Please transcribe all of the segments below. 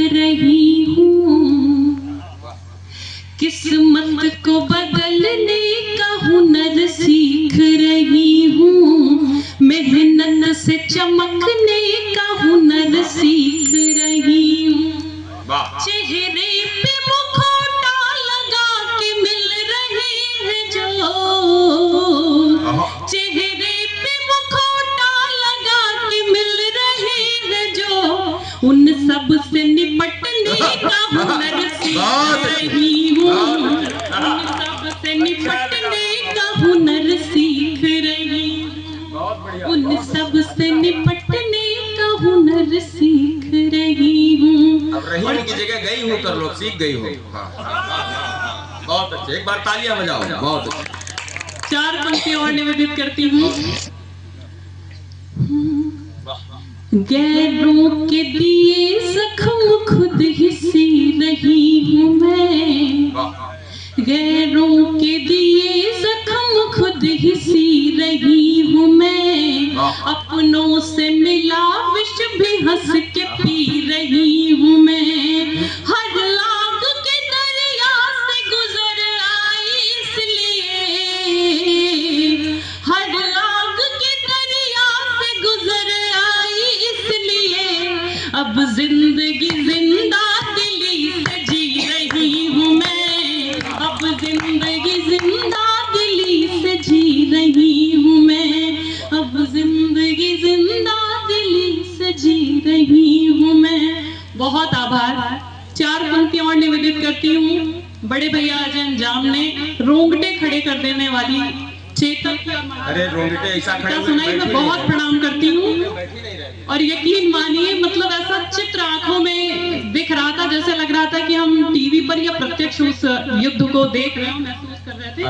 रही हूँ, किस्मत को बदलने का हुनर सीख रही हूँ, मेहनत से चमकने का हुनर सीख रही हूँ। चेहरे पे मुखौटा लगा के मिल रही है जो, चेहरे पे मुखौटा लगा के मिल रही है जो, उन सब से निपटने का हुनर सीख रही हूँ, उन सब से निपटने का हुनर सीख रही हूँ, उन सब से निपटने का हुनर सीख रही हूँ। अब रही हूँ की जगह गई हूँ कर लो, सीख गई हो। हाँ। बहुत अच्छे, एक बार तालियां बजाओ। बहुत अच्छे। 4 पंक्ति और निवेदित करती हूँ। गैरों के दिए जख्म खुद ही सी रही हूँ मैं, गैरों के दिए जख्म खुद ही सी रही हूँ मैं, अपनों से मिला विष भी हंस के पी रही हूँ मैं, हर लाग के दरिया से गुजर आई इसलिए, हर लाग के दरिया से गुजर आई इसलिए, अब जिंदगी जिंदा दिली से जी रही हूँ मैं, अब जिंदगी जिंदा दिली से जी रही हूँ मैं, अब जिंदगी जिंदा दिली से जी रही हूँ मैं। बहुत आभार। 4 पंक्तियां और निवेदित करती हूँ। बड़े भैया अजय अंजाम ने रोंगटे खड़े कर देने वाली चेतन की, अरे रोंगटे ऐसा खड़े सुनाई मैं बहुत प्रणाम करती हूँ। और यकीन मानिए मतलब ऐसा चित्र आंखों में दिख रहा था, जैसे लग रहा था कि हम टीवी पर या प्रत्यक्ष उस युद्ध को देख रहे हो, महसूस कर रहे थे।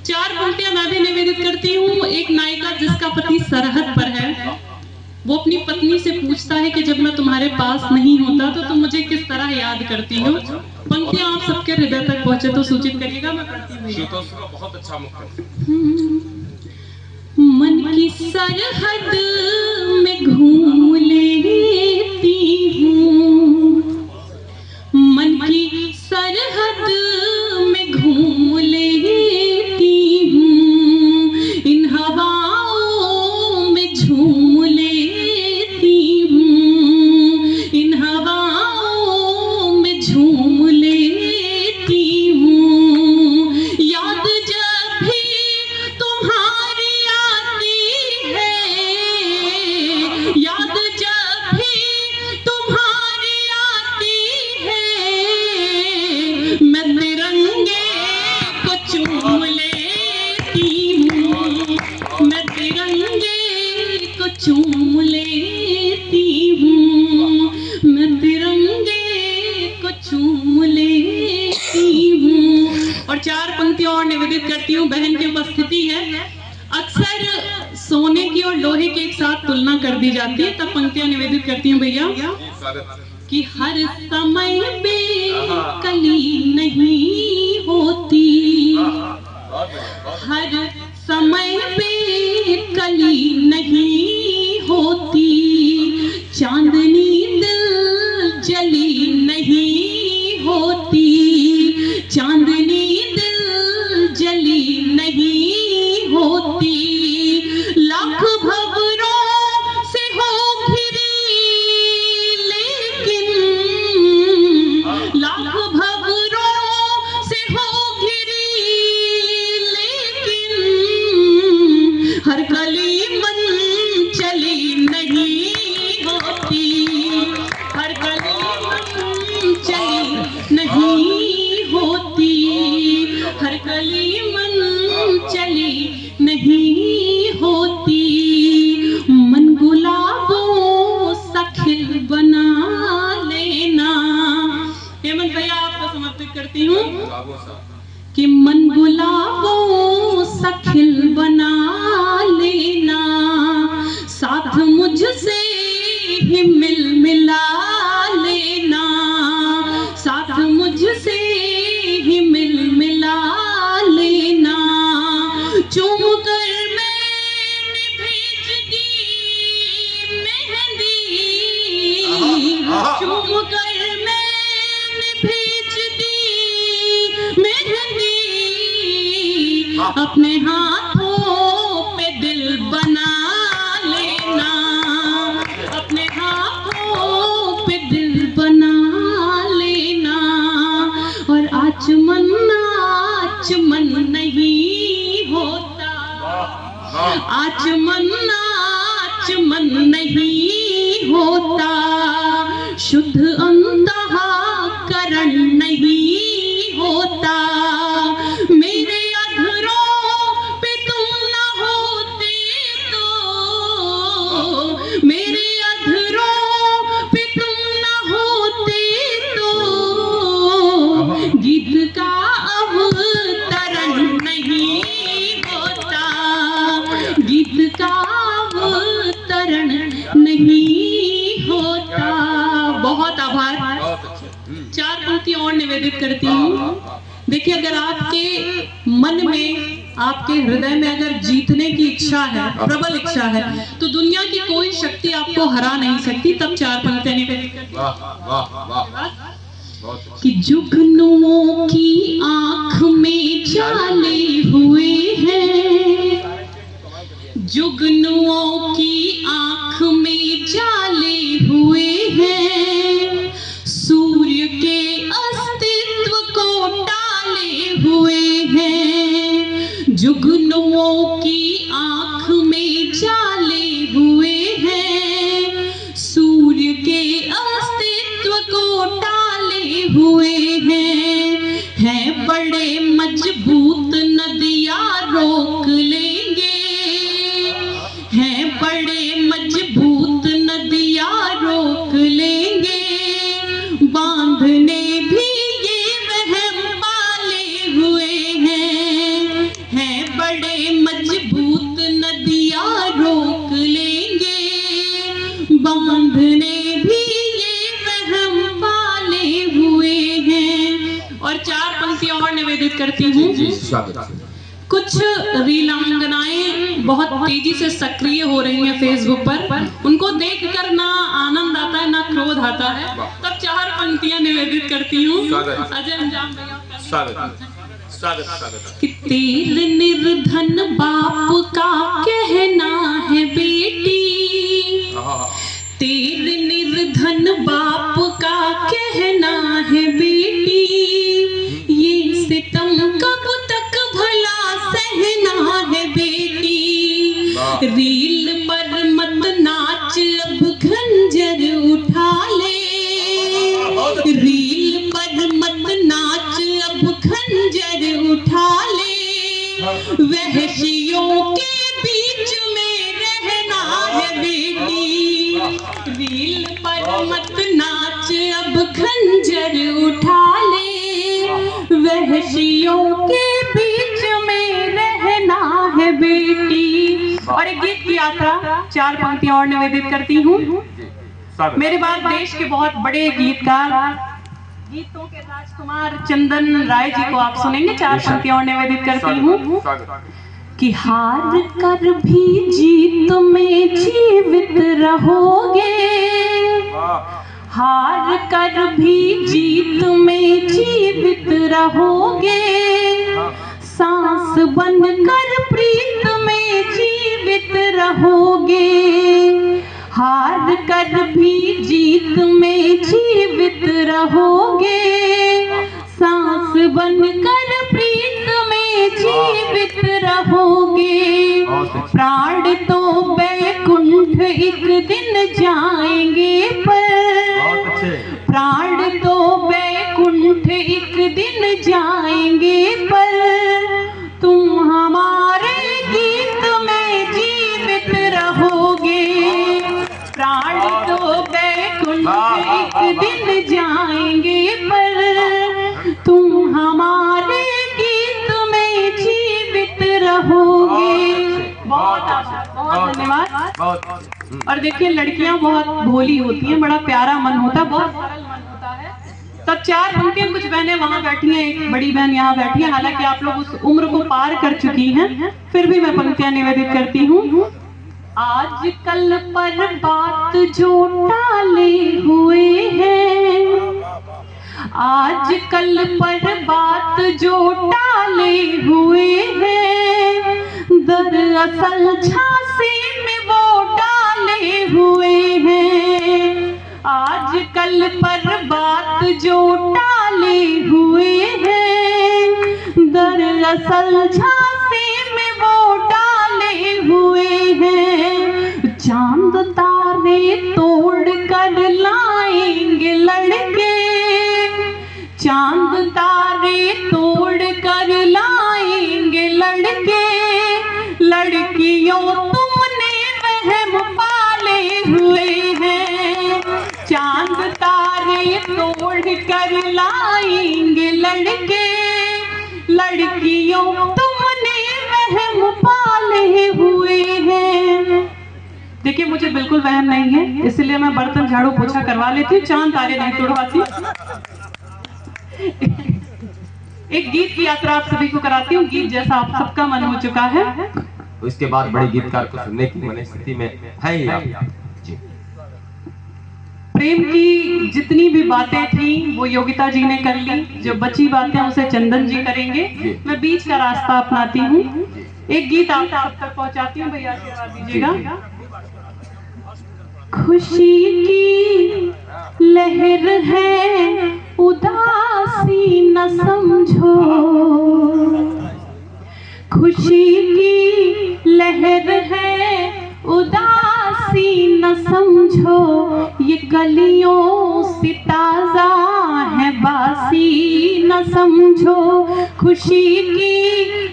4 पंक्तियां मैं भी निवेदित करती हूँ। एक नायिका जिसका पति सरहद पर है, वो अपनी पत्नी से पूछता है कि जब मैं तुम्हारे पास नहीं होता तो तुम मुझे किस तरह याद करती हो। पंक्तियां आप सबके हृदय तक पहुंचे तो सूचित करिएगा, मैं पढ़ती हूँ। बहुत अच्छा मुक्तक। मन की सरहद में घूम लेती हूँ, मन की सरहद में घूम लेती हूँ, इन हवाओं में झूम लेती हूँ, इन हवाओं में झूम लेती हूँ, याद जब भी तुम्हारी आती है, याद जब भी तुम्हारी आती है, मैं तिरंगे को चूम लेती हूँ, मैं तिरंगे को चूम लेती हूँ, मैं तिरंगे को चूम लेती हूँ। और 4 पंक्तियां और निवेदित करती हूँ। बहन की उपस्थिति है। अक्सर सोने की और लोहे की एक साथ तुलना कर दी जाती है, तब पंक्तियां निवेदित करती हूँ भैया कि हर समय पे कली नहीं होती, हर समय पे कली नहीं होती, चांदनी दिल जली नहीं होती, चांदनी दिल जली नहीं होती, लाख भंवरों से हो घिरी लेकिन, लाख भंवरों से हो घिरी लेकिन, हर कली मन चली नहीं होती, हर कली मन चली नहीं होती, हर कली मन चली नहीं होती, मन गुलाबों सा खिल बना लेना। हेमंत भैया आपको समर्पित करती हूँ कि मन गुलाबों सा खिल बना लेना, साथ मुझसे ही मिल मिला लेना, साथ मुझसे ही मिल मिला लेना, चूम कर मैंने भेज दी मेहंदी, चूम कर अपने हाथों पे दिल बना लेना, अपने हाथों पे दिल बना लेना। और आचमन नहीं होता, आचमन नहीं होता, शुद्ध अंतःकरण नहीं होता। मेरे अधरों पे तुम न होते तो, मेरे अधरों पे तुम न होते तो, गीत का अवतरण नहीं होता, गीत का अवतरण नहीं होता। बहुत आभार। चार पंक्ति और निवेदित करती हूँ। देखिए, अगर आपके मन में, आपके हृदय में अगर जीतने की इच्छा है, प्रबल इच्छा है, तो दुनिया की कोई शक्ति आपको हरा नहीं सकती। तब चार पंक्तियां निवेदित करती हूँ कि जुगनुओं की आंख में जाले हुए हैं, जुगनुओं की आंख में जाले हुए हैं, सूर्य के अस्तित्व को टाले हुए हैं, जुगनुओं की आंख में जाले हुए हैं, सूर्य के अस्तित्व को टाले हुए हैं बड़े मजबूत नदियां रोक लेंगे, हैं बड़े मजबूत नदियां रोक लेंगे, बांधने भी ये वहम पाले हुए हैं बड़े मजबूत नदियां रोक लेंगे, बांधने भी ये वहम पाले हुए हैं। और चार पंक्तियां और निवेदित करती हूँ। कुछ रीलांगनाएं बहुत तेजी से सक्रिय हो रही हैं फेसबुक पर, उनको देखकर ना आनंद आता है ना क्रोध आता है। तब चार पंक्तियां निवेदित करती हूँ। अजय अंजाम भैया कि तेल निर्धन बाप का कहना है बेटी, तेल निर्धन बाप का कहना है बेटी, ये सितम कब तक भला सहना है बेटी, रील पर मत नाच अब खंजर उठा ले, रील पर मत नाच अब खंजर उठा ले, वहशियों के बीच में रहना है बेटी, रील पर मत नाच अब खंजर उठा ले, वहशियों के बीच में रहना है बेटी। और एक गीत की यात्रा, चार पंक्तियां और निवेदित करती हूँ। मेरे बाद देश के बहुत बड़े गीतकार, गीतों के राजकुमार चंदन राय जी को आप सुनेंगे। चार पंक्तियां और निवेदित करती हूँ कि हार कर भी जीत में जीवित रहोगे, हार कर भी जीत में जीवित रहोगे, सांस बनकर प्रीत में जीवित रहोगे, हार कर भी जीत में जीवित रहोगे, सांस बनकर प्रीत में जीवित रहोगे, प्राण तो बैकुंठ एक दिन जाएंगे पर, प्राण तो बैकुंठ एक दिन जाएंगे पर, तुम हमारे गीत में जीवित रहोगे, प्राण तो बैकुंठ एक दिन जाएंगे पर, तुम हमारे गीत में जीवित रहोगे। बहुत धन्यवाद। और देखिए, लड़कियां बहुत भोली होती हैं, बड़ा प्यारा मन होता है, बहुत सरल मन होता है। तब चार पंक्तियां, कुछ बहनें वहां बैठी हैं, एक बड़ी बहन यहाँ बैठी है, हालांकि आप लोग उस उम्र को पार कर चुकी हैं, फिर भी मैं पंक्तियां निवेदित करती हूँ। आज कल पर बात जो टाले हुए हैं, आजकल पर बात जो टाले हुए हैं, दरअसल झांसी में वो डाले हुए हैं। आजकल पर बात जो टाले हुए हैं, दरअसल झांसी में वो डाले हुए हैं। चांद तारे तोड़ कर लाएंगे लड़के, चांद तारे तोड़ कर लाएंगे लड़के, लड़कियों तुमने वहम पाले हुए हैं। चांद तारे तोड़ कर लाएंगे लड़के, लड़कियों तुमने वहम पाले हुए हैं। देखिए मुझे बिल्कुल वहम नहीं है, इसलिए मैं बर्तन झाड़ू पोछा करवा लेती हूँ, चांद तारे नहीं तोड़वाती। एक गीत की यात्रा आप सभी को कराती हूँ, गीत जैसा आप सबका मन हो चुका है। इसके बाद बड़े गीतकार को सुनने की मनस्थिति में है ही आप जी। प्रेम की जितनी भी बातें थी वो योगिता जी ने कर ली, जो बची बातें उसे चंदन जी करेंगे। मैं बीच का रास्ता अपनाती हूँ, एक गीत आप तक पहुँचाती हूँ, भैया आशीर्वाद दीजिएगा। खुशी की लहर है उदासी न समझो, खुशी की लहर है उदासी न समझो, ये गलियों से ताजा है बासी न समझो। खुशी की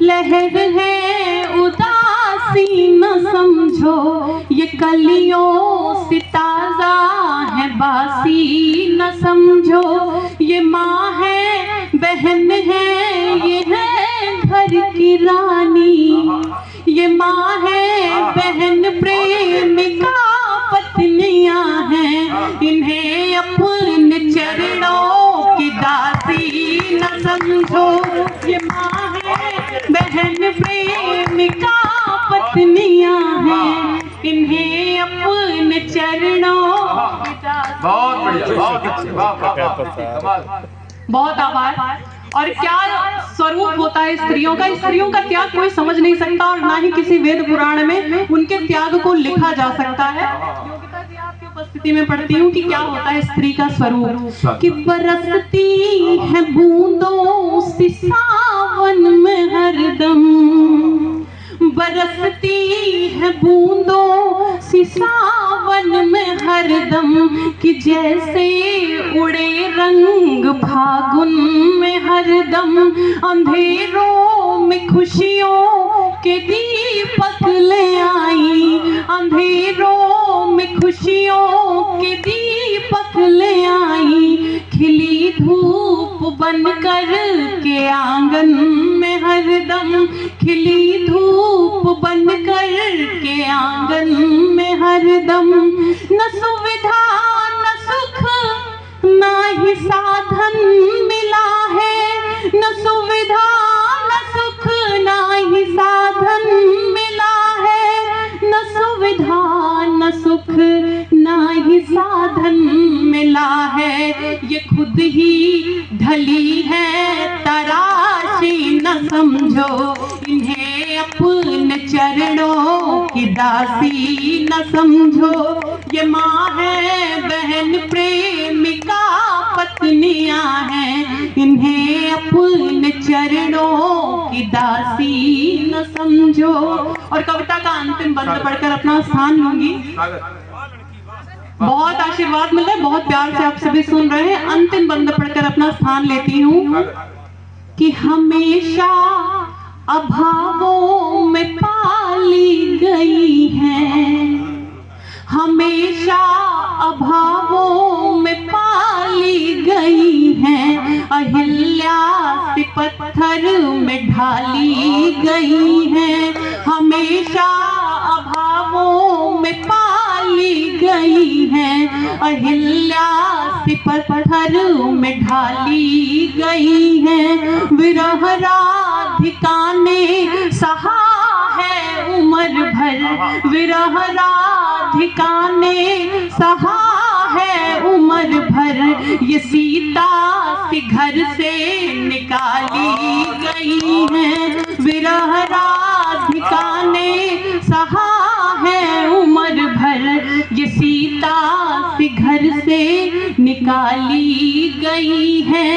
लहर है उदासी न समझो, ये गलियों से ताजा है बासी न समझो। ये माँ है बहन है ये है घर की रानी, ये माँ है बहन प्रेमिका पत्नियां हैं, इन्हें अपने चरणों की दासी न समझो। ये माँ है बहन प्रेमिका पत्नियां हैं, इन्हें अपने चरणों की दासी। बहुत बढ़िया, बहुत अच्छे, बहुत आभार। और क्या स्वरूप होता है स्त्रियों का त्याग कोई समझ नहीं सकता, और ना ही किसी वेद पुराण में उनके त्याग को लिखा जा सकता है। योगिता जी आपकी उपस्थिति में पढ़ती हूँ कि क्या होता है स्त्री का स्वरूप, कि बरसती है बूंदों से सावन में हरदम, बरसती है बूंदों से सावन में हरदम, कि जैसे उड़े रंग फागुन में हरदम। अंधेरों में खुशियों के दीपक ले आई, अंधेरों में खुशियों के दीपक ले आई, खिली धूप बनकर के आंगन में हरदम, खिली धूप बनकर के आंगन में हरदम। न सुविधा न सुख ना ही साधन मिला है, न सुविधा न सुख ना ही साधन मिला है, न सुविधा न सुख ना ही साधन मिला है, ये खुद ही ढली है तराशी न समझो, इन्हें अपने चरणों की दासी न समझो। ये माँ है बहन प्रेमिका पत्नियां हैं, इन्हें अपने चरणों की दासी न समझो। और कविता का अंतिम बंद पढ़कर अपना स्थान लूंगी। बहुत आशीर्वाद मिल रहा है, बहुत प्यार से आप सभी सुन रहे हैं। अंतिम बंद पढ़कर अपना स्थान लेती हूँ कि हमेशा अभावों में पाली गई है, हमेशा अभावों में पाली गई है, अहिल्या से पत्थर में ढाली गई है, हमेशा अभावों में पाली गई है, अहिल्या से पत्थर में ढाली गई है। विरह राधिका ने सहा है उम्र भर, विरह राधिका ने सहा है उम्र भर, ये सीता गई हैं। विरह राधिका ने सहा है उम्र भर, ये सीता से घर से निकाली गई है।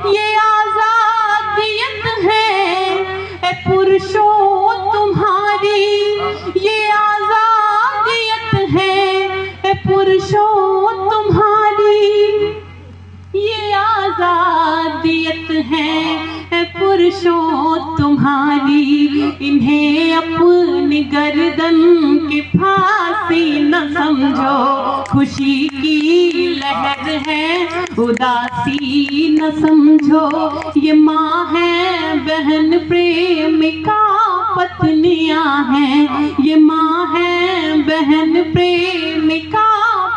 ये आजादियत है ए पुरुषों तुम्हारी, ये आजादियत है ए पुरुषों तुम्हारी, ये आजादियत है ए पुरुषों तुम्हारी। इन्हें अपनी गर्दन की फांसी न समझो, खुशी की लहर है उदासी न समझो। ये माँ है बहन प्रेमिका पत्नियां हैं, ये माँ है बहन प्रेमिका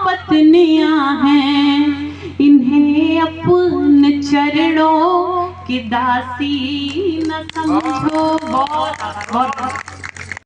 पत्नियां हैं। इन्हें अपने चरणों की दासी न समझो। बहुत